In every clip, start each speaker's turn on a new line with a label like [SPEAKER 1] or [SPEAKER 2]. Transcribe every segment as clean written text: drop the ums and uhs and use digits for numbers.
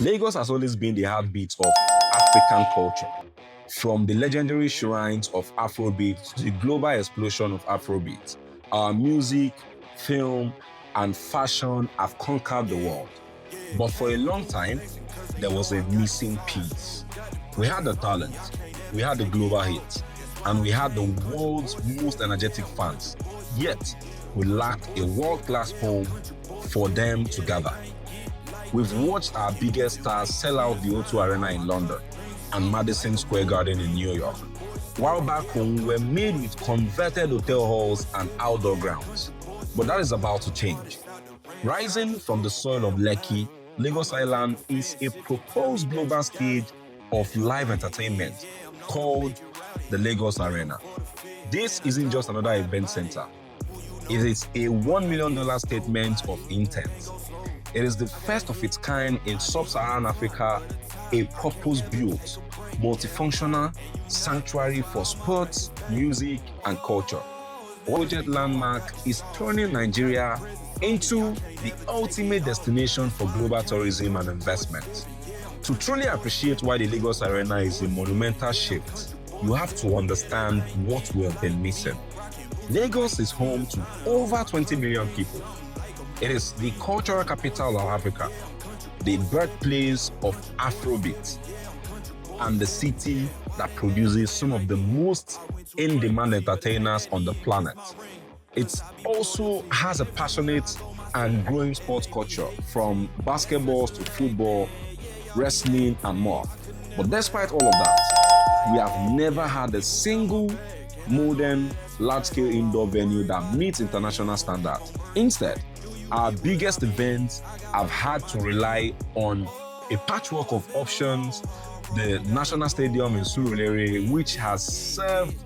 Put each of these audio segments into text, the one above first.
[SPEAKER 1] Lagos has always been the heartbeat of African culture. From the legendary shrines of Afrobeat to the global explosion of Afrobeat, our music, film, and fashion have conquered the world. But for a long time, there was a missing piece. We had the talent, we had the global hit, and we had the world's most energetic fans. Yet, we lacked a world-class home for them to gather. We've watched our biggest stars sell out the O2 Arena in London and Madison Square Garden in New York, while back home we're made with converted hotel halls and outdoor grounds. But that is about to change. Rising from the soil of Lekki, Lagos Island is a proposed global stage of live entertainment called the Lagos Arena. This isn't just another event center. It is a $1 million statement of intent. It is the first of its kind in Sub-Saharan Africa, a purpose-built, multifunctional sanctuary for sports, music, and culture. Project Landmark is turning Nigeria into the ultimate destination for global tourism and investment. To truly appreciate why the Lagos Arena is a monumental shift, you have to understand what we have been missing. Lagos is home to over 20 million people. It is the cultural capital of Africa, the birthplace of Afrobeat, and the city that produces some of the most in-demand entertainers on the planet. It also has a passionate and growing sports culture, from basketball to football, wrestling, and more. But despite all of that, we have never had a single modern, large-scale indoor venue that meets international standards. Instead, our biggest events have had to rely on a patchwork of options. The National Stadium in Surulere, which has served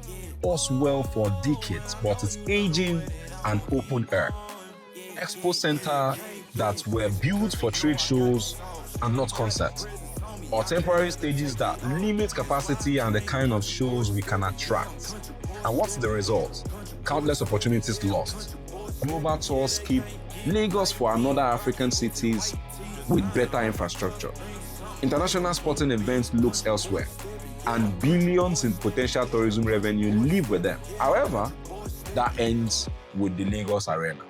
[SPEAKER 1] us well for decades, but it's aging and open air. Expo Center that were built for trade shows and not concerts, or temporary stages that limit capacity and the kind of shows we can attract. And what's the result? Countless opportunities lost. Global tours skip Lagos for another African cities with better infrastructure. International sporting events looks elsewhere, and billions in potential tourism revenue live with them. However, that ends with the Lagos Arena.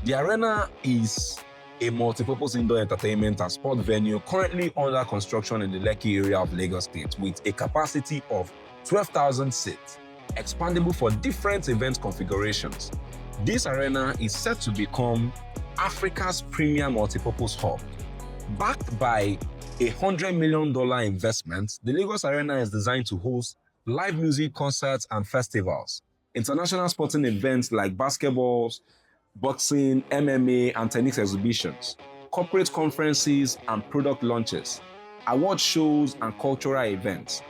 [SPEAKER 1] The arena is a multi-purpose indoor entertainment and sport venue currently under construction in the Lekki area of Lagos State with a capacity of 12,000 seats, expandable for different event configurations. This arena is set to become Africa's premier multi-purpose hub. Backed by a $100 million investment, the Lagos Arena is designed to host live music concerts and festivals, international sporting events like basketballs, boxing, MMA, and tennis exhibitions, corporate conferences and product launches, award shows and cultural events,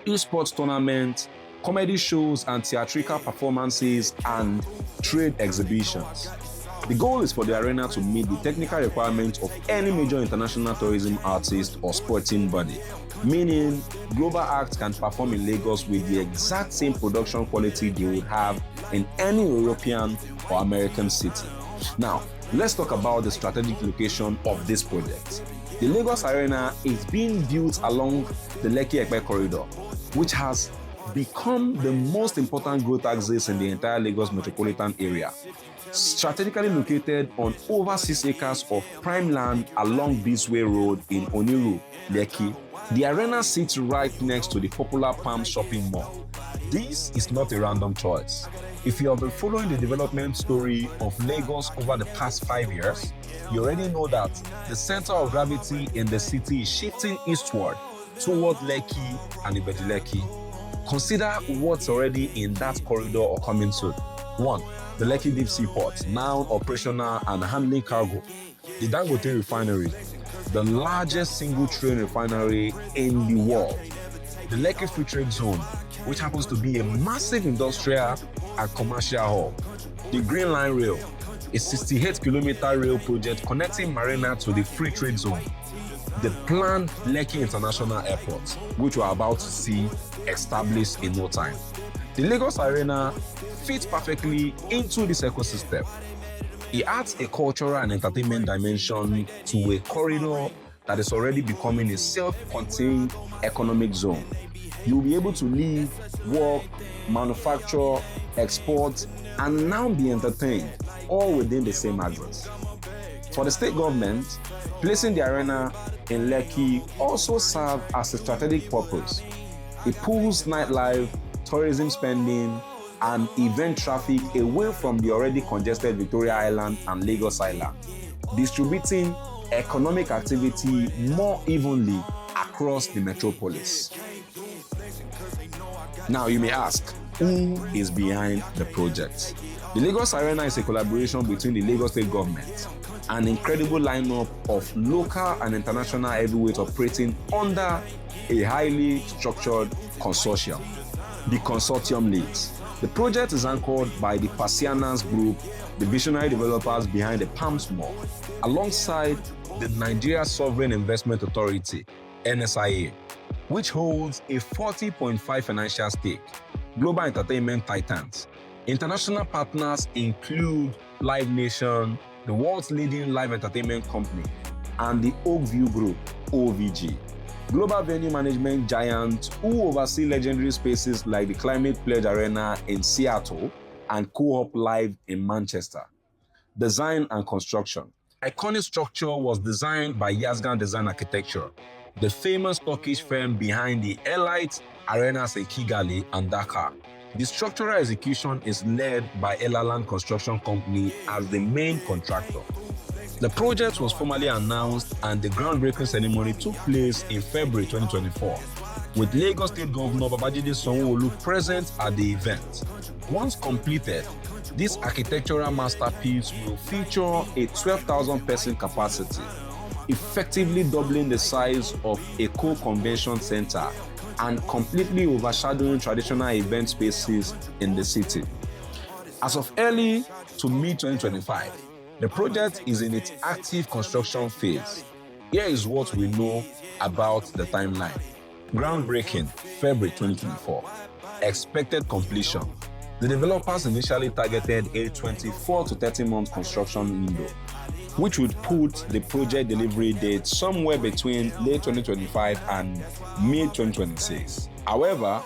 [SPEAKER 1] esports tournaments, comedy shows and theatrical performances, and trade exhibitions. The goal is for the arena to meet the technical requirements of any major international tourism artist or sporting body, meaning global acts can perform in Lagos with the exact same production quality they would have in any European or American city. Now, let's talk about the strategic location of this project. The Lagos Arena is being built along the Lekki-Epe corridor, which has become the most important growth axis in the entire Lagos metropolitan area. Strategically located on over 6 acres of prime land along Beachway Road in Oniru, Lekki, the arena sits right next to the popular Palm Shopping Mall. This is not a random choice. If you have been following the development story of Lagos over the past 5 years, you already know that the center of gravity in the city is shifting eastward toward Lekki and Lekki. Consider what's already in that corridor or coming soon. 1. The Lekki Deep Sea Port, now operational and handling cargo. The Dangote Refinery, the largest single train refinery in the world. The Lekki Free Trade Zone, which happens to be a massive industrial and commercial hub. The Green Line Rail, a 68-kilometer rail project connecting Marina to the Free Trade Zone. The planned Lekki International Airport, which we're about to see established in no time. The Lagos Arena fits perfectly into this ecosystem. It adds a cultural and entertainment dimension to a corridor that is already becoming a self-contained economic zone. You'll be able to live, work, manufacture, export, and now be entertained, all within the same address. For the state government, placing the arena in Lekki also serves as a strategic purpose. It pulls nightlife, tourism spending, and event traffic away from the already congested Victoria Island and Lagos Island, distributing economic activity more evenly across the metropolis. Now you may ask, who is behind the project? The Lagos Arena is a collaboration between the Lagos State Government, an incredible lineup of local and international heavyweights operating under a highly structured consortium. The consortium leads. The project is anchored by the Pasianas Group, the visionary developers behind the Palms Mall, alongside the Nigeria Sovereign Investment Authority, NSIA, which holds a 40.5% financial stake. Global entertainment titans. International partners include Live Nation, the world's leading live entertainment company, and the Oakview Group, OVG. Global venue management giants who oversee legendary spaces like the Climate Pledge Arena in Seattle and Co-op Live in Manchester. Design and construction. The iconic structure was designed by Yazgan Design Architecture, the famous Turkish firm behind the Elite Arenas in Kigali and Dakar. The structural execution is led by Elaland Construction Company as the main contractor. The project was formally announced and the groundbreaking ceremony took place in February 2024, with Lagos State Governor Babajide Sanwo-Olu present at the event. Once completed, this architectural masterpiece will feature a 12,000-person capacity, effectively doubling the size of a co-convention center and completely overshadowing traditional event spaces in the city. As of early to mid-2025, the project is in its active construction phase. Here is what we know about the timeline. Groundbreaking, February 2024. Expected completion. The developers initially targeted a 24 to 30 month construction window, which would put the project delivery date somewhere between late 2025 and mid-2026. However,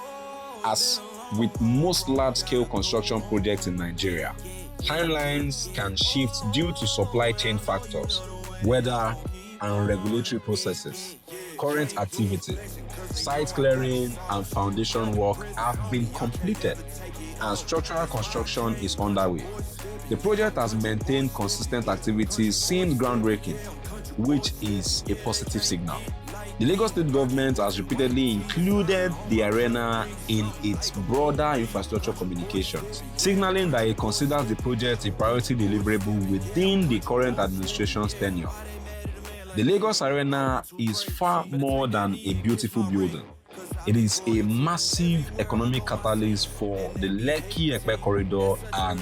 [SPEAKER 1] as with most large-scale construction projects in Nigeria, timelines can shift due to supply chain factors, weather and regulatory processes. Current activity, site clearing and foundation work have been completed and structural construction is underway. The project has maintained consistent activity since groundbreaking, which is a positive signal. The Lagos State Government has repeatedly included the arena in its broader infrastructure communications, signaling that it considers the project a priority deliverable within the current administration's tenure. The Lagos Arena is far more than a beautiful building. It is a massive economic catalyst for the Lekki-Epe corridor and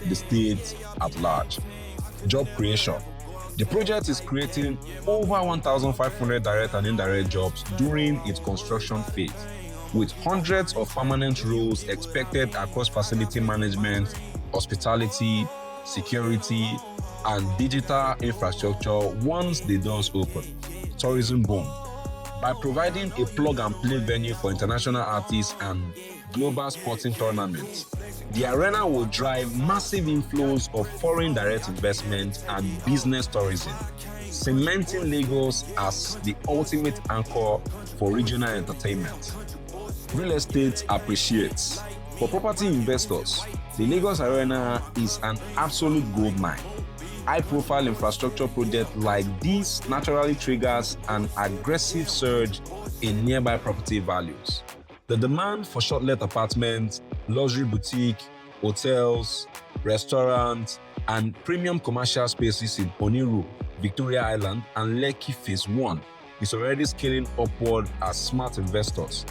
[SPEAKER 1] the state at large. Job creation. The project is creating over 1,500 direct and indirect jobs during its construction phase, with hundreds of permanent roles expected across facility management, hospitality, security, and digital infrastructure once the doors open. Tourism boom. By providing a plug-and-play venue for international artists and global sporting tournaments, the arena will drive massive inflows of foreign direct investment and business tourism, cementing Lagos as the ultimate anchor for regional entertainment. Real estate appreciates. For property investors, the Lagos Arena is an absolute goldmine. High-profile infrastructure projects like this naturally triggers an aggressive surge in nearby property values. The demand for short-let apartments, luxury boutique, hotels, restaurants, and premium commercial spaces in Oniru, Victoria Island, and Lekki Phase 1 is already scaling upward as smart investors,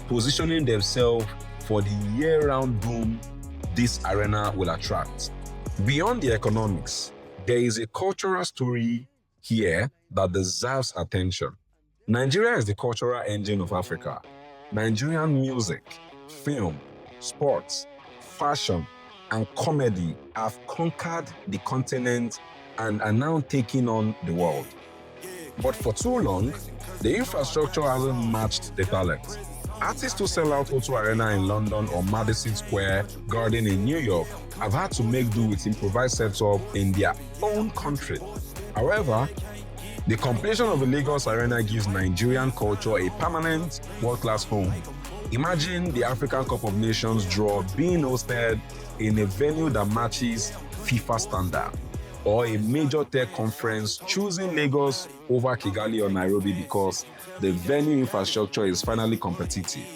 [SPEAKER 1] positioning themselves for the year-round boom this arena will attract. Beyond the economics, there is a cultural story here that deserves attention. Nigeria is the cultural engine of Africa. Nigerian music, film, sports, fashion, and comedy have conquered the continent and are now taking on the world. But for too long, the infrastructure hasn't matched the talent. Artists who sell out O2 Arena in London or Madison Square Garden in New York have had to make do with improvised setup in their own country. However, the completion of the Lagos Arena gives Nigerian culture a permanent world-class home. Imagine the African Cup of Nations draw being hosted in a venue that matches FIFA standard, or a major tech conference choosing Lagos over Kigali or Nairobi because the venue infrastructure is finally competitive,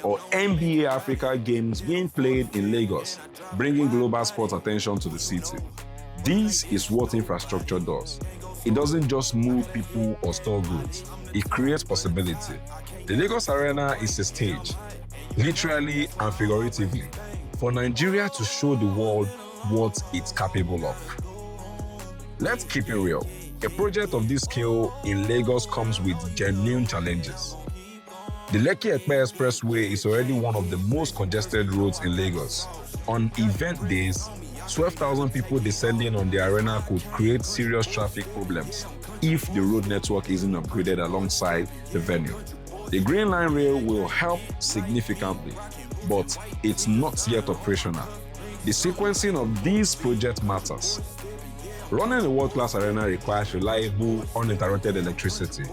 [SPEAKER 1] or NBA Africa games being played in Lagos, bringing global sports attention to the city. This is what infrastructure does. It doesn't just move people or store goods, it creates possibility. The Lagos Arena is a stage, literally and figuratively, for Nigeria to show the world what it's capable of. Let's keep it real. A project of this scale in Lagos comes with genuine challenges. The Lekki-Epe Expressway is already one of the most congested roads in Lagos. On event days, 12,000 people descending on the arena could create serious traffic problems if the road network isn't upgraded alongside the venue. The Green Line Rail will help significantly, but it's not yet operational. The sequencing of these projects matters. Running a world-class arena requires reliable, uninterrupted electricity.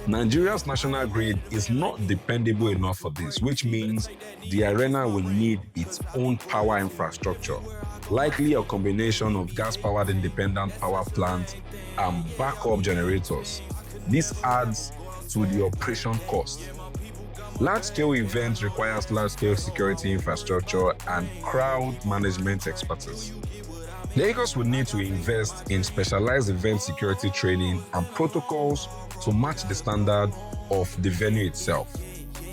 [SPEAKER 1] Nigeria's national grid is not dependable enough for this, which means the arena will need its own power infrastructure, likely a combination of gas-powered independent power plant and backup generators. This adds to the operation cost. Large-scale events requires large-scale security infrastructure and crowd management expertise. Lagos will need to invest in specialized event security training and protocols to match the standard of the venue itself.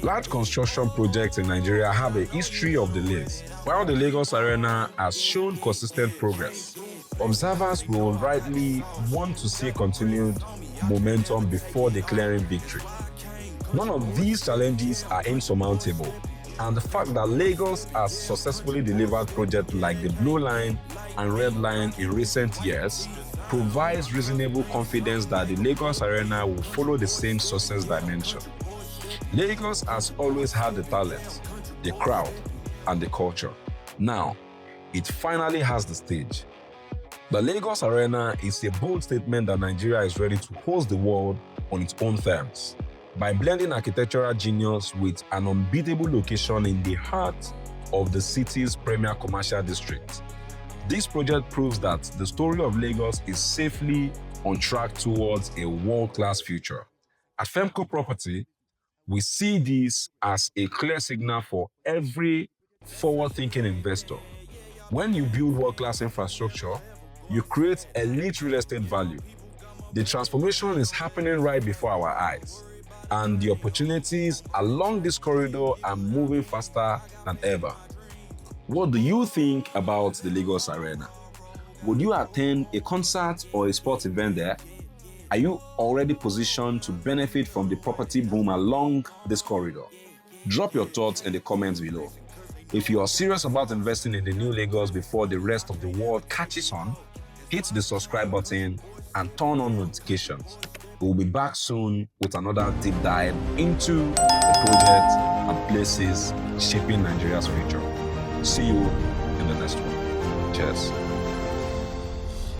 [SPEAKER 1] Large construction projects in Nigeria have a history of delays, while the Lagos Arena has shown consistent progress. Observers will rightly want to see continued momentum before declaring victory. None of these challenges are insurmountable, and the fact that Lagos has successfully delivered projects like the Blue Line and Red Line in recent years provides reasonable confidence that the Lagos Arena will follow the same success dimension. Lagos has always had the talent, the crowd, and the culture. Now, it finally has the stage. The Lagos Arena is a bold statement that Nigeria is ready to host the world on its own terms. By blending architectural genius with an unbeatable location in the heart of the city's premier commercial district, this project proves that the story of Lagos is safely on track towards a world-class future. At Framehouse Property, we see this as a clear signal for every forward-thinking investor. When you build world-class infrastructure, you create elite real estate value. The transformation is happening right before our eyes, and the opportunities along this corridor are moving faster than ever. What do you think about the Lagos Arena? Would you attend a concert or a sports event there? Are you already positioned to benefit from the property boom along this corridor? Drop your thoughts in the comments below. If you are serious about investing in the new Lagos before the rest of the world catches on, hit the subscribe button and turn on notifications. We'll be back soon with another deep dive into the projects and places shaping Nigeria's future. See you in the next one. Cheers.